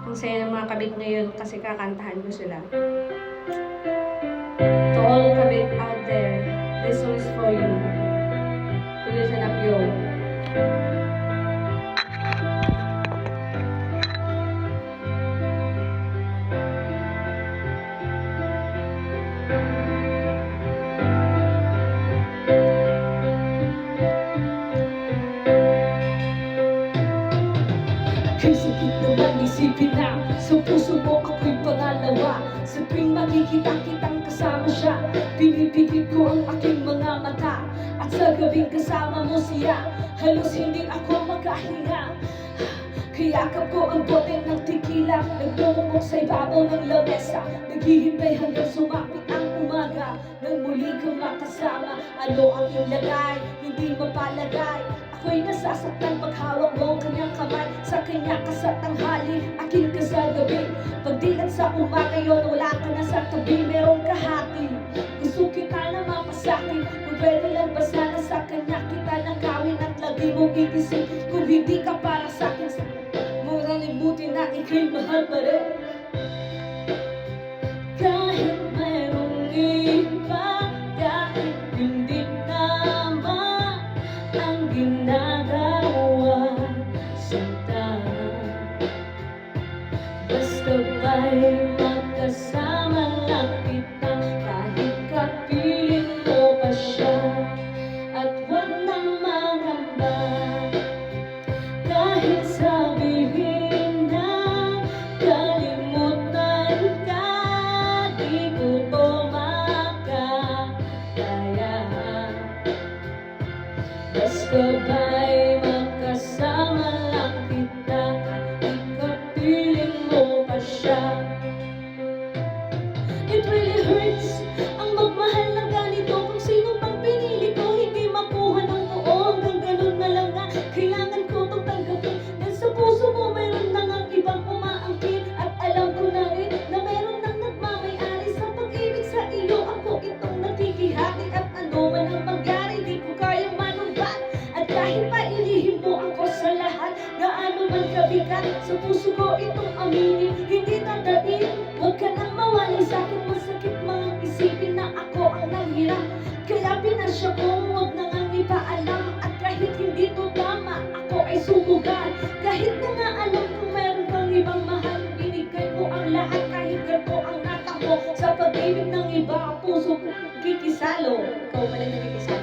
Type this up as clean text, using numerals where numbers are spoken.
Ang saya ng mga kabit ngayon kasi kakantahan ko sila. To all kabit out there, this song is for you. To listen up, yo. Kay sakit naman isipin na sa puso mo ako'y pangalawa. Sa tuwing makikita kitang kasama siya, pinipikit ko ang aking mga mata. At sa gabing kasama mo siya, halos hindi ako makahinga. Kayakap ko ang bote ng tequila, nagmumukok sa ibabaw ng lamesa. Naghihintay hanggang sumapit ang umaga, nang muli kang makasama. Ano ang ilagay, hindi mapalagay. Ako'y nasasaktan paghawak mo kanyang kamay. Sa kanya ka sa tanghali, akin ka sa gabi. Pagdilat sa umaga yun, wala ka na sa tabi. Merong kahati, gusto kita na mapasakin. Kung pwede lang ba sana sa kanya kita nakawin. At lagi mong iisip kung hindi ka para sa'kin. Mura limutin na ika'y mahal pa rin. Kahit mayroong iba, kahit hindi tama ang ginagawa sinta, basta ba'y magkasama lang kita. Kahit kapiling mo pa siya, at wag nang magamba. Kahit sabihin na kalimutan ka, di ko to makakaya. Basta ba'y magkasama lang kita, kahit kapiling mo pa siya. It really hurts ang magmahal na ganito. Kung sino pang pinili ko, hindi makuha ng buo. Hanggang ganun na lang nga, kailangan ko itong tanggapin. Dahil sa puso mo, mayroon na ngang ibang umaangkin. At alam ko na rin na mayroon nang nagmamayari sa pag-ibig sa iyo. Ako itong nakikihati, at ano man ang mangyari, di ko kayang manumbat. At kahit pa ilihim mo ako sa lahat, gaano man kabigat, sa puso ko itong aminin, hindi tatain. Huwag ka nang mawalay sa'kin, masakit mang isipin na ako ang nanghirap. Kaya pinasya ko, huwag na ngang ipaalam. At kahit hindi to tama, ako ay sumugal. Kahit na nga alam kung meron kang ibang mahal, binigay ko ang lahat. Kahit ganito ang natakbo sa pag-ibig ng iba, ang puso ko kikisalo. Ikaw pala nagkikisama.